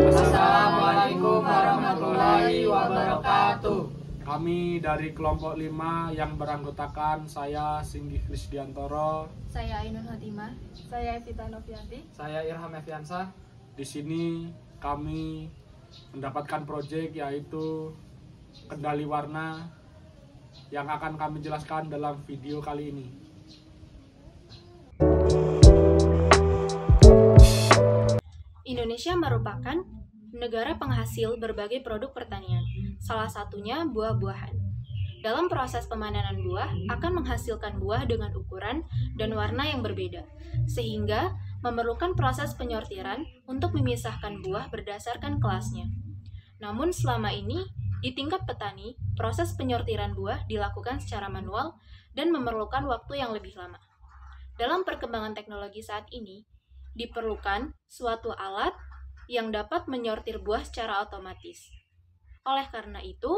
Assalamualaikum warahmatullahi wabarakatuh. Kami dari kelompok 5 yang beranggotakan saya Singgi Krisdiantoro, Saya Ainun Hatimah. Saya Evita Novianti. Saya Irham Eviansa. di sini kami mendapatkan proyek yaitu kendali warna yang akan kami jelaskan dalam video kali ini. Indonesia merupakan negara penghasil berbagai produk pertanian, salah satunya buah-buahan. Dalam proses pemanenan buah akan menghasilkan buah dengan ukuran dan warna yang berbeda, sehingga memerlukan proses penyortiran untuk memisahkan buah berdasarkan kelasnya. Namun selama ini, di tingkat petani, proses penyortiran buah dilakukan secara manual dan memerlukan waktu yang lebih lama. Dalam perkembangan teknologi saat ini, diperlukan suatu alat yang dapat menyortir buah secara otomatis. Oleh karena itu,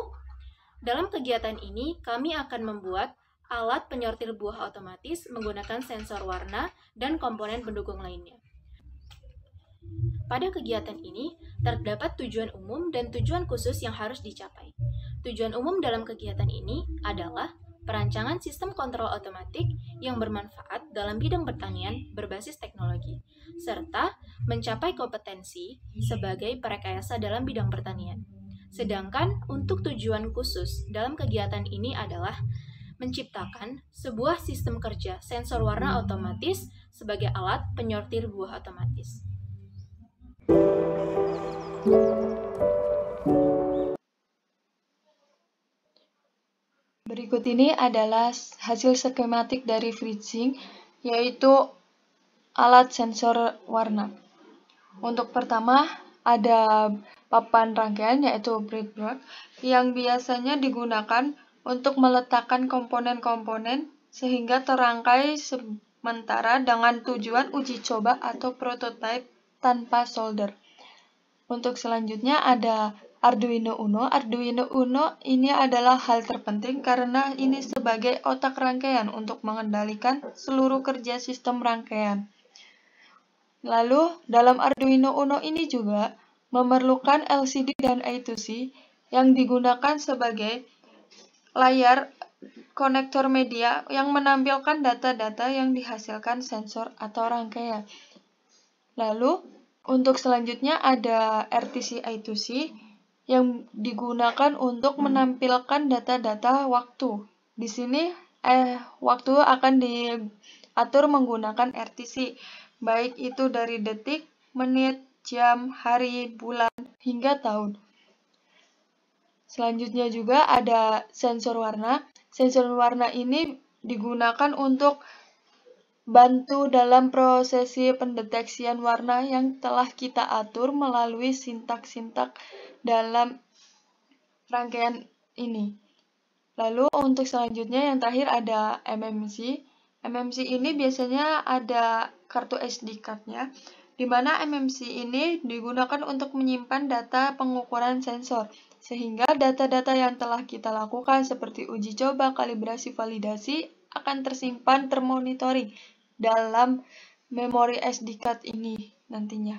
dalam kegiatan ini kami akan membuat alat penyortir buah otomatis menggunakan sensor warna dan komponen pendukung lainnya. Pada kegiatan ini, terdapat tujuan umum dan tujuan khusus yang harus dicapai. Tujuan umum dalam kegiatan ini adalah perancangan sistem kontrol otomatik yang bermanfaat dalam bidang pertanian berbasis teknologi, serta mencapai kompetensi sebagai perekayasa dalam bidang pertanian. Sedangkan untuk tujuan khusus dalam kegiatan ini adalah menciptakan sebuah sistem kerja sensor warna otomatis sebagai alat penyortir buah otomatis. Berikut ini adalah hasil skematik dari freezing, yaitu alat sensor warna. Untuk pertama, ada papan rangkaian yaitu breadboard yang biasanya digunakan untuk meletakkan komponen-komponen sehingga terangkai sementara dengan tujuan uji coba atau prototype tanpa solder. Untuk selanjutnya ada Arduino Uno. Arduino Uno ini adalah hal terpenting karena ini sebagai otak rangkaian untuk mengendalikan seluruh kerja sistem rangkaian. Lalu, dalam Arduino Uno ini juga memerlukan LCD dan I2C yang digunakan sebagai layar konektor media yang menampilkan data-data yang dihasilkan sensor atau rangkaian. Lalu, untuk selanjutnya ada RTC I2C yang digunakan untuk menampilkan data-data waktu. Di sini waktu akan diatur menggunakan RTC, baik itu dari detik, menit, jam, hari, bulan, hingga tahun. Selanjutnya juga ada sensor warna. Sensor warna ini digunakan untuk bantu dalam prosesi pendeteksian warna yang telah kita atur melalui sintak-sintak dalam rangkaian ini. Lalu untuk selanjutnya yang terakhir ada MMC. MMC ini biasanya ada kartu SD card-nya, di mana MMC ini digunakan untuk menyimpan data pengukuran sensor, sehingga data-data yang telah kita lakukan seperti uji coba, kalibrasi, validasi akan tersimpan termonitoring dalam memori SD card ini nantinya.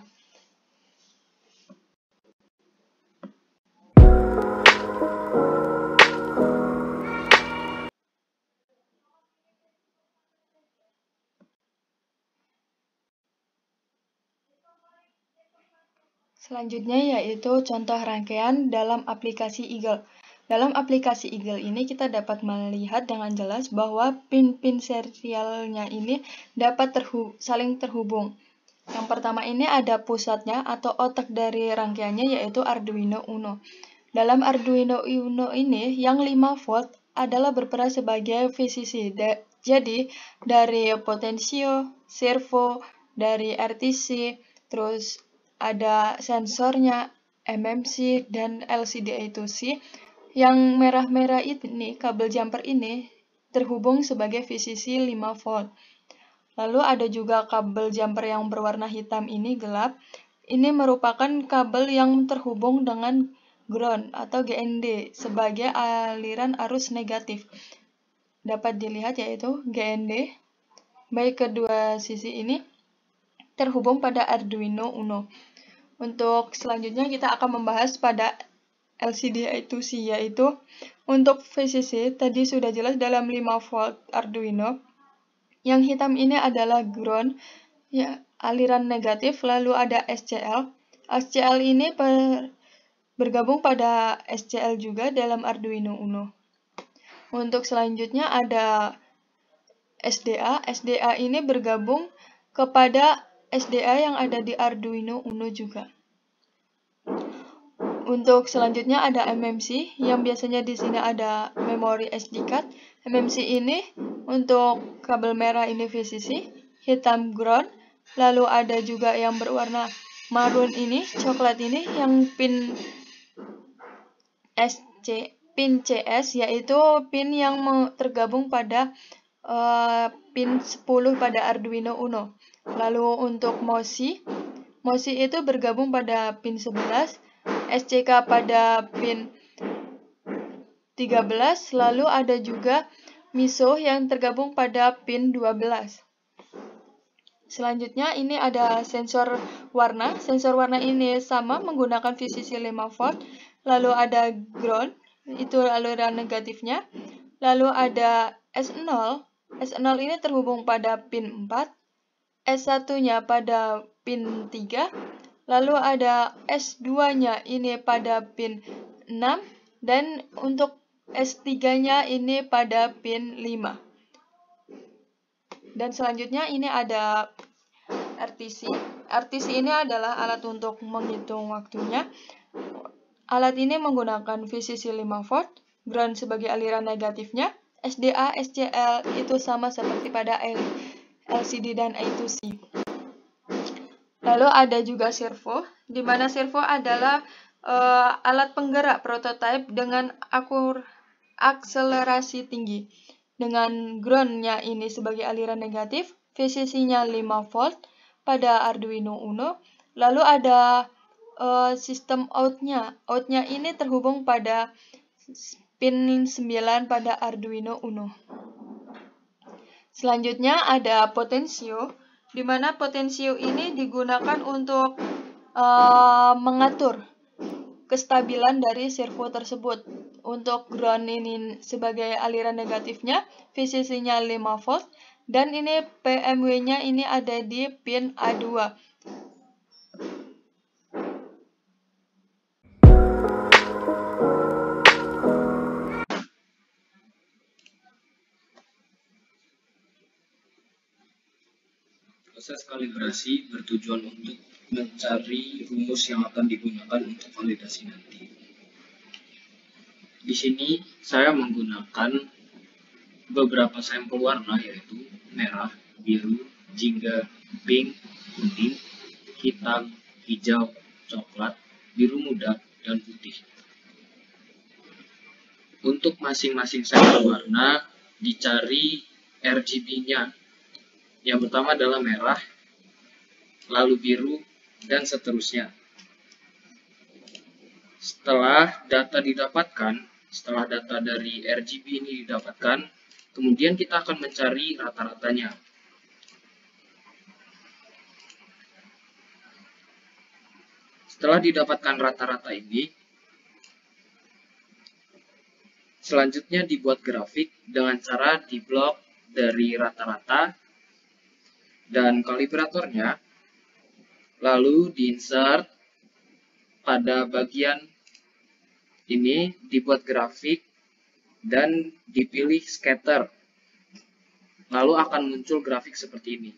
Selanjutnya yaitu contoh rangkaian dalam aplikasi Eagle. Dalam aplikasi Eagle ini kita dapat melihat dengan jelas bahwa pin-pin serialnya ini dapat saling terhubung. Yang pertama ini ada pusatnya atau otak dari rangkaiannya yaitu Arduino Uno. Dalam Arduino Uno ini yang 5 volt adalah berperan sebagai VCC. Jadi dari potensio, servo, dari RTC, terus ada sensornya, MMC, dan LCD I2C. Yang merah-merah ini, kabel jumper ini, terhubung sebagai VCC 5 volt. Lalu ada juga kabel jumper yang berwarna hitam ini gelap. Ini merupakan kabel yang terhubung dengan ground atau GND sebagai aliran arus negatif. Dapat dilihat yaitu GND. Baik kedua sisi ini terhubung pada Arduino Uno. Untuk selanjutnya kita akan membahas pada LCD I2C, yaitu untuk VCC tadi sudah jelas dalam 5 volt Arduino. Yang hitam ini adalah ground, ya, aliran negatif, lalu ada SCL. SCL ini bergabung pada SCL juga dalam Arduino Uno. Untuk selanjutnya ada SDA. SDA ini bergabung kepada SDA yang ada di Arduino Uno juga. Untuk selanjutnya ada MMC, yang biasanya di sini ada memori SD card. MMC ini untuk kabel merah ini VCC, hitam ground, lalu ada juga yang berwarna marun ini, coklat ini, yang pin CS, yaitu pin yang tergabung pada pin 10 pada Arduino Uno. Lalu untuk MOSI itu bergabung pada pin 11, SCK pada pin 13, lalu ada juga MISO yang tergabung pada pin 12. Selanjutnya ini ada sensor warna. Sensor warna ini sama menggunakan VCC 5 volt. Lalu ada ground, itu aliran negatifnya. Lalu ada S0. S0 ini terhubung pada pin 4. S1-nya pada pin 3. Lalu ada S2-nya ini pada pin 6. Dan untuk S3-nya ini pada pin 5. Dan selanjutnya ini ada RTC. RTC ini adalah alat untuk menghitung waktunya. Alat ini menggunakan VCC 5 volt, ground sebagai aliran negatifnya, SDA, SCL itu sama seperti pada LCD dan I2C. Lalu ada juga servo, di mana servo adalah alat penggerak prototipe dengan akselerasi tinggi. Dengan ground-nya ini sebagai aliran negatif, VCC-nya 5 volt pada Arduino Uno. Lalu ada sistem out-nya. Out-nya ini terhubung pada pin 9 pada Arduino Uno. Selanjutnya ada potensio, di mana potensio ini digunakan untuk mengatur kestabilan dari servo tersebut. Untuk ground ini sebagai aliran negatifnya, VCC-nya 5 volt, dan ini PMW-nya ini ada di pin A2. Proses kalibrasi bertujuan untuk mencari rumus yang akan digunakan untuk validasi nanti. Di sini saya menggunakan beberapa sampel warna, yaitu merah, biru, jingga, pink, kuning, hitam, hijau, coklat, biru muda, dan putih. Untuk masing-masing sampel warna dicari RGB-nya. Yang pertama adalah merah, lalu biru, dan seterusnya. Setelah data dari RGB ini didapatkan, kemudian kita akan mencari rata-ratanya. Setelah didapatkan rata-rata ini, selanjutnya dibuat grafik dengan cara diblok dari rata-rata dan kalibratornya, lalu diinsert pada bagian ini, dibuat grafik dan dipilih scatter, lalu akan muncul grafik seperti ini.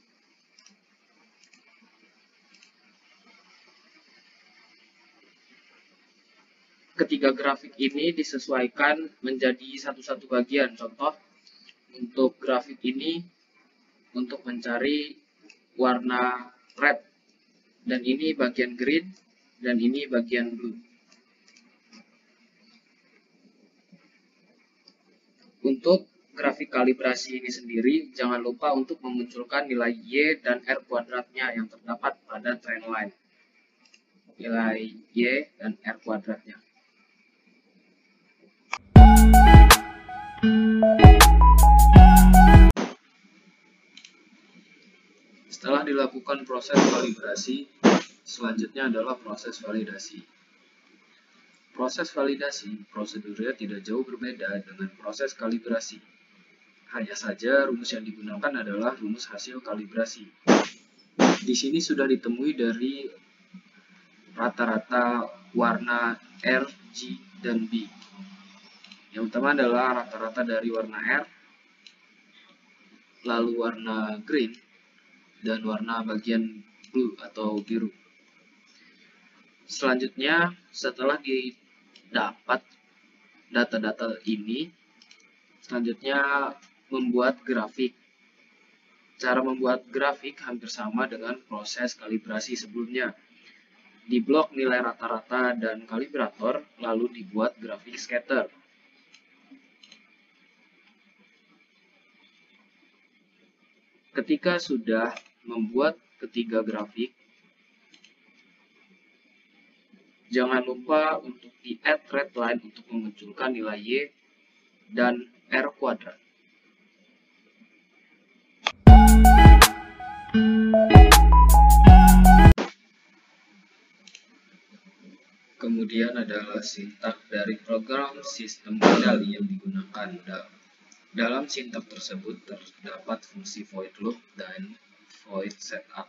Ketiga grafik ini disesuaikan menjadi satu-satu bagian. Contoh, untuk grafik ini untuk mencari warna red, Dan ini bagian green, dan ini bagian blue. Untuk grafik kalibrasi ini sendiri, jangan lupa untuk memunculkan nilai Y dan R kuadratnya yang terdapat pada trendline. Nilai Y dan R kuadratnya. Setelah dilakukan proses kalibrasi, selanjutnya adalah proses validasi. Proses validasi prosedurnya tidak jauh berbeda dengan proses kalibrasi. Hanya saja rumus yang digunakan adalah rumus hasil kalibrasi. Di sini sudah ditemui dari rata-rata warna R, G, dan B. Yang utama adalah rata-rata dari warna R, lalu warna green, dan warna bagian blue atau biru. Selanjutnya, setelah didapat data-data ini, selanjutnya membuat grafik. Cara membuat grafik hampir sama dengan proses kalibrasi sebelumnya. Diblok nilai rata-rata dan kalibrator, lalu dibuat grafik scatter. Ketika sudah membuat ketiga grafik, jangan lupa untuk di-add red line untuk memunculkan nilai Y dan R kuadrat. Kemudian adalah sintaks dari program sistem kendali yang digunakan. Dalam sintaks tersebut terdapat fungsi void loop dan void setup,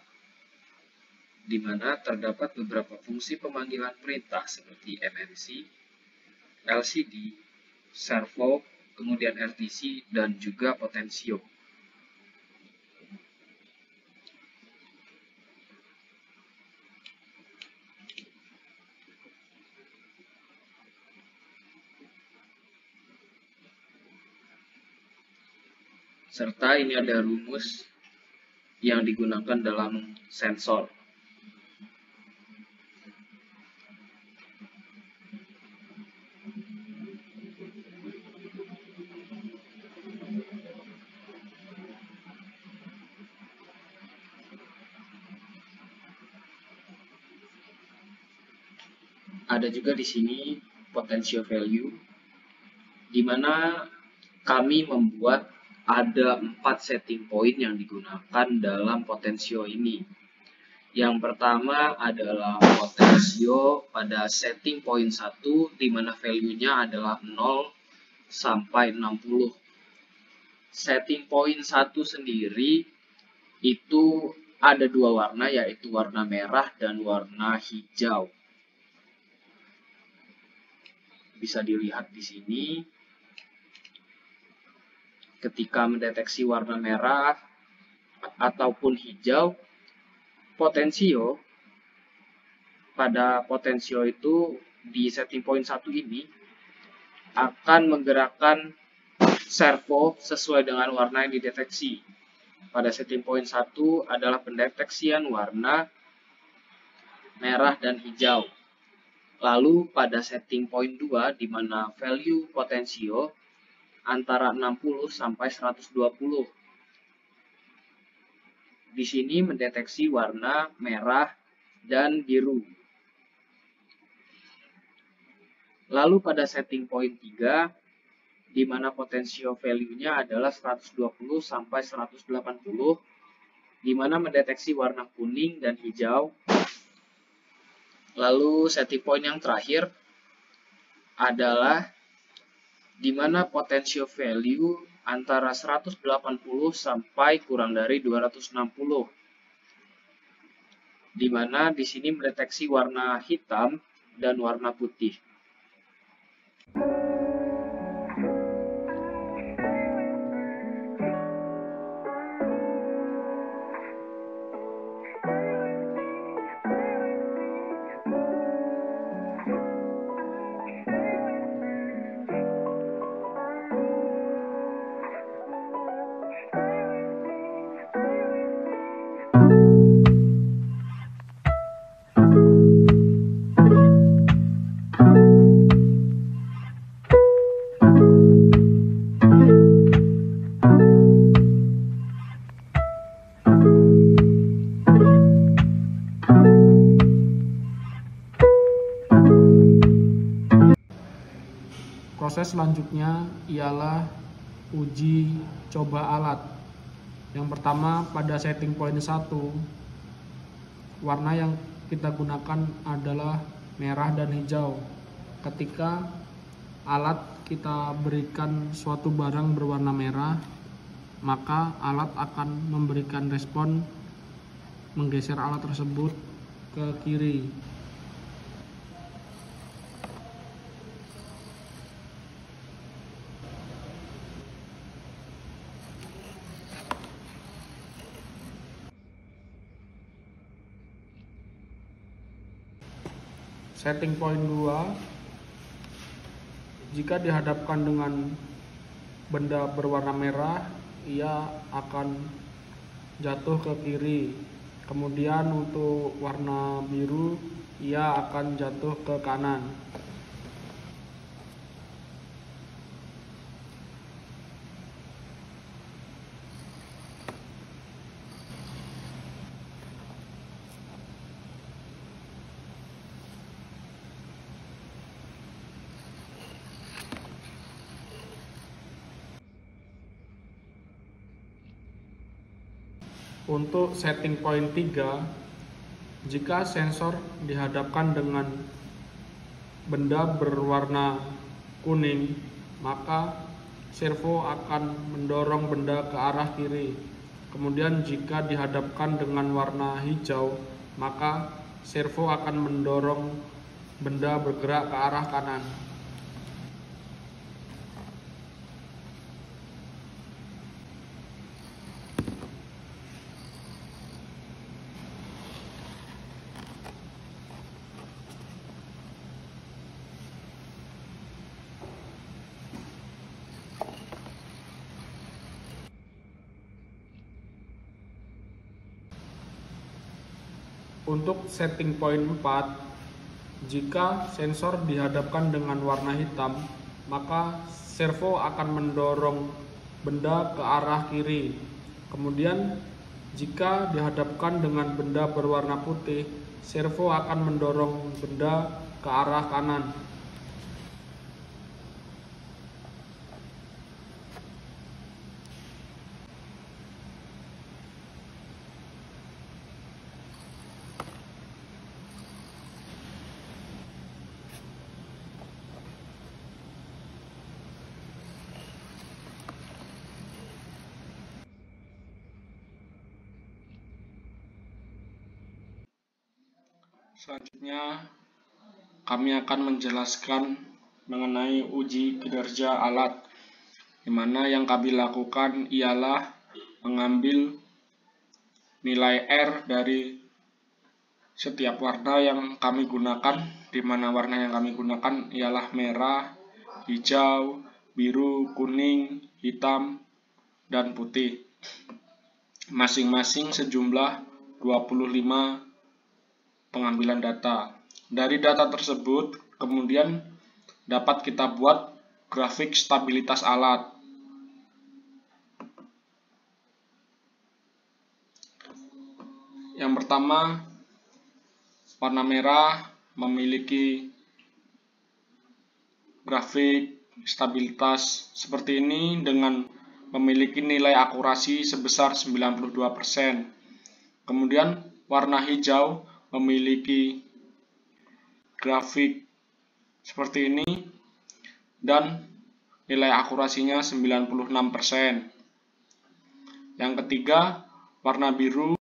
di mana terdapat beberapa fungsi pemanggilan perintah seperti MMC, LCD, servo, kemudian RTC, dan juga potensio. Serta ini ada rumus yang digunakan dalam sensor. Ada juga di sini potential value, di mana kami membuat ada 4 setting point yang digunakan dalam potensio ini. Yang pertama adalah potensio pada setting point 1, di mana value-nya adalah 0 sampai 60. Setting point 1 sendiri itu ada dua warna, yaitu warna merah dan warna hijau. Bisa dilihat di sini. Ketika mendeteksi warna merah ataupun hijau, potensio pada potensio itu di setting point 1 ini akan menggerakkan servo sesuai dengan warna yang dideteksi. Pada setting point 1 adalah pendeteksian warna merah dan hijau. Lalu pada setting point 2, di mana value potensio antara 60 sampai 120. Di sini mendeteksi warna merah dan biru. Lalu pada setting point 3, di mana potensio value-nya adalah 120 sampai 180, di mana mendeteksi warna kuning dan hijau. Lalu setting point yang terakhir adalah di mana potential value antara 180 sampai kurang dari 260. Di mana di sini mendeteksi warna hitam dan warna putih. Proses selanjutnya ialah uji coba alat. Yang pertama, pada setting point 1, warna yang kita gunakan adalah merah dan hijau. Ketika alat kita berikan suatu barang berwarna merah, maka alat akan memberikan respon menggeser alat tersebut ke kiri. Setting point 2, jika dihadapkan dengan benda berwarna merah, ia akan jatuh ke kiri. Kemudian untuk warna biru, ia akan jatuh ke kanan. Untuk setting point 3, jika sensor dihadapkan dengan benda berwarna kuning, maka servo akan mendorong benda ke arah kiri. Kemudian jika dihadapkan dengan warna hijau, maka servo akan mendorong benda bergerak ke arah kanan. Untuk setting point 4, jika sensor dihadapkan dengan warna hitam, maka servo akan mendorong benda ke arah kiri. Kemudian jika dihadapkan dengan benda berwarna putih, servo akan mendorong benda ke arah kanan. Selanjutnya, kami akan menjelaskan mengenai uji kinerja alat, di mana yang kami lakukan ialah mengambil nilai R dari setiap warna yang kami gunakan, di mana warna yang kami gunakan ialah merah, hijau, biru, kuning, hitam, dan putih. Masing-masing sejumlah 25 pengambilan data. Dari data tersebut, kemudian dapat kita buat grafik stabilitas alat. Yang pertama, warna merah memiliki grafik stabilitas seperti ini dengan memiliki nilai akurasi sebesar 92%. Kemudian warna hijau memiliki grafik seperti ini dan nilai akurasinya 96%. Yang ketiga, warna biru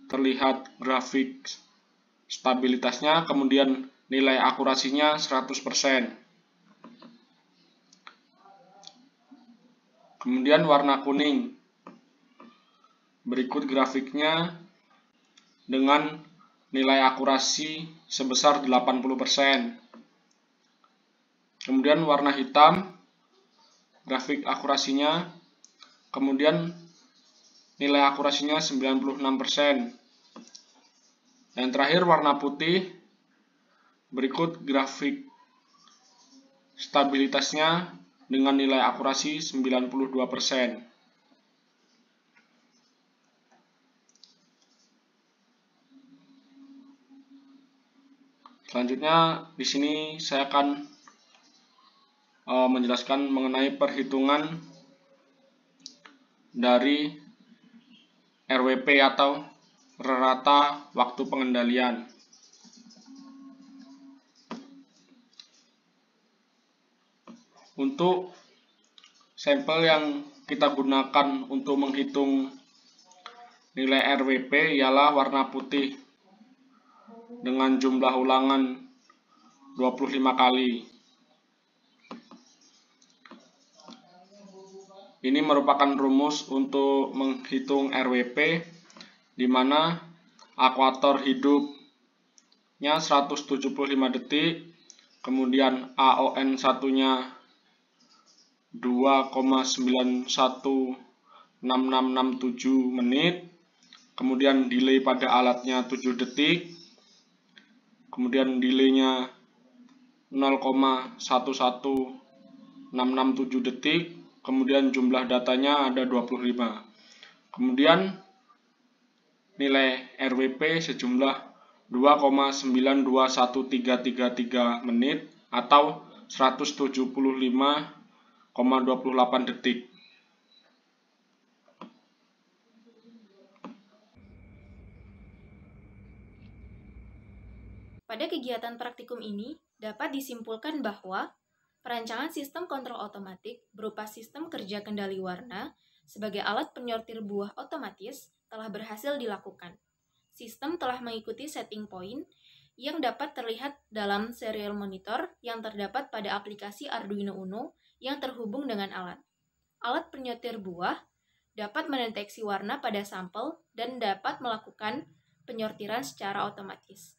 terlihat grafik stabilitasnya, kemudian nilai akurasinya 100%. Kemudian warna kuning, berikut grafiknya dengan nilai akurasi sebesar 80%. Kemudian warna hitam, grafik akurasinya, kemudian nilai akurasinya 96%. Dan terakhir warna putih, berikut grafik stabilitasnya dengan nilai akurasi 92%. Selanjutnya di sini saya akan menjelaskan mengenai perhitungan dari RWP atau rata waktu pengendalian. Untuk sampel yang kita gunakan untuk menghitung nilai RWP ialah warna putih dengan jumlah ulangan 25 kali. Ini merupakan rumus untuk menghitung RWP, di mana ekuator hidupnya 175 detik, kemudian AON satunya 2,916667 menit, kemudian delay pada alatnya 7 detik, kemudian delaynya 0,11667 detik, kemudian jumlah datanya ada 25. Kemudian nilai RWP sejumlah 2,921333 menit atau 175,28 detik. Pada kegiatan praktikum ini, dapat disimpulkan bahwa perancangan sistem kontrol otomatik berupa sistem kerja kendali warna sebagai alat penyortir buah otomatis telah berhasil dilakukan. Sistem telah mengikuti setting point yang dapat terlihat dalam serial monitor yang terdapat pada aplikasi Arduino Uno yang terhubung dengan alat. Alat penyortir buah dapat mendeteksi warna pada sampel dan dapat melakukan penyortiran secara otomatis.